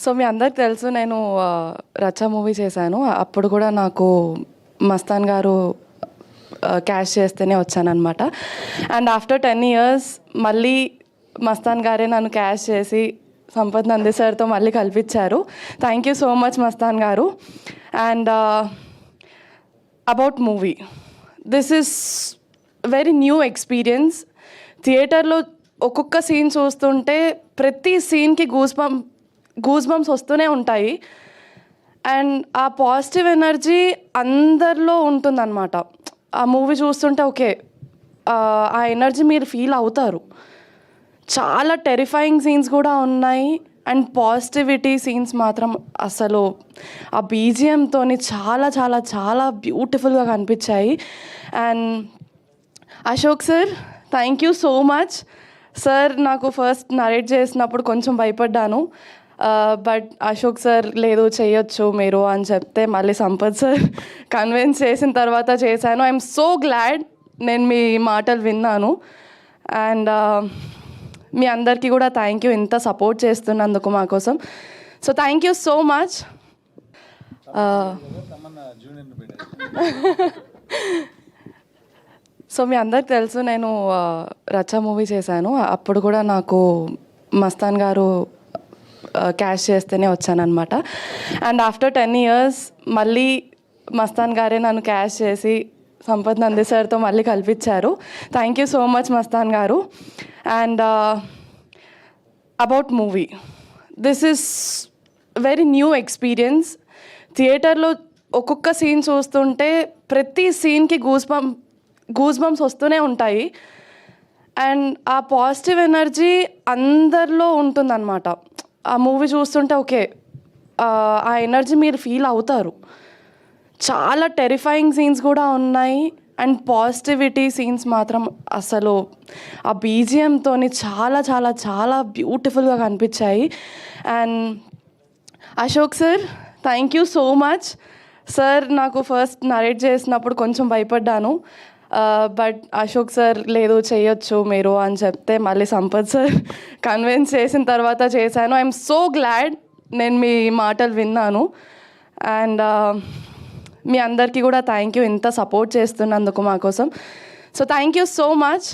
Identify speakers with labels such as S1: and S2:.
S1: So మీ అందరికి తెలుసు నేను రచ్చ మూవీ చేశాను. అప్పుడు కూడా నాకు మస్తాన్ గారు క్యాష్ చేస్తేనే వచ్చానమాట. అండ్ ఆఫ్టర్ 10 years మళ్ళీ మస్తాన్ గారే నన్ను క్యాష్ చేసి సంపత్ నంది సార్తో మళ్ళీ కల్పించారు. Thank you so much Mastan గారు. And about movie, this is very new experience. థియేటర్లో ఒక్కొక్క సీన్ చూస్తుంటే ప్రతి సీన్కి గూస్ బంప్స్ వస్తూనే ఉంటాయి. అండ్ ఆ పాజిటివ్ ఎనర్జీ అందరిలో ఉంటుందన్నమాట. ఆ మూవీ చూస్తుంటే ఓకే, ఆ ఎనర్జీ మీరు ఫీల్ అవుతారు. చాలా టెరిఫైయింగ్ సీన్స్ కూడా ఉన్నాయి. అండ్ పాజిటివిటీ సీన్స్ మాత్రం అసలు ఆ బీజిఎంతో చాలా చాలా చాలా బ్యూటిఫుల్గా కనిపించాయి. And Ashok sir, thank you so much sir. నాకు ఫస్ట్ నరేట్ చేసినప్పుడు కొంచెం భయపడ్డాను, బట్ అశోక్ సార్ లేదు చేయొచ్చు మీరు అని చెప్తే మళ్ళీ సంపత్ సార్ కన్విన్స్ చేసిన తర్వాత చేశాను. ఐఎమ్ సో గ్లాడ్ నేను మీ మాటలు విన్నాను. అండ్ మీ అందరికీ కూడా థ్యాంక్ యూ ఇంత సపోర్ట్ చేస్తున్నందుకు మా కోసం. So thank you so much. So మీ అందరికి తెలుసు నేను రచ్చ మూవీ చేశాను. అప్పుడు కూడా నాకు మస్తాన్ గారు క్యాష్ చేస్తేనే వచ్చానమాట. అండ్ ఆఫ్టర్ 10 years మళ్ళీ మస్తాన్ గారే నన్ను క్యాష్ చేసి సంపత్ నంది సార్తో మళ్ళీ కల్పించారు. Thank you so much Mastan గారు. And about movie, this is very new experience. థియేటర్లో ఒక్కొక్క సీన్ చూస్తుంటే ప్రతి సీన్కి గూస్ బంప్స్ వస్తూనే ఉంటాయి. అండ్ ఆ పాజిటివ్ ఎనర్జీ అందరిలో ఉంటుందన్నమాట. ఆ మూవీ చూస్తుంటే ఓకే, ఆ ఎనర్జీ మీరు ఫీల్ అవుతారు. చాలా టెరిఫైయింగ్ సీన్స్ కూడా ఉన్నాయి. అండ్ పాజిటివిటీ సీన్స్ మాత్రం అసలు ఆ బీజిఎంతో చాలా చాలా చాలా బ్యూటిఫుల్గా కనిపించాయి. And Ashok sir, thank you so much sir. నాకు ఫస్ట్ నరేట్ చేసినప్పుడు కొంచెం భయపడ్డాను, బట్ అశోక్ సార్ లేదు చేయొచ్చు మీరు అని చెప్తే మళ్ళీ సంపత్ సార్ కన్విన్స్ చేసిన తర్వాత చేశాను. ఐఎమ్ సో గ్లాడ్ నేను మీ మాటలు విన్నాను. అండ్ మీ అందరికీ కూడా థ్యాంక్ యూ ఇంత సపోర్ట్ చేస్తున్నందుకు మా కోసం. So thank you so much.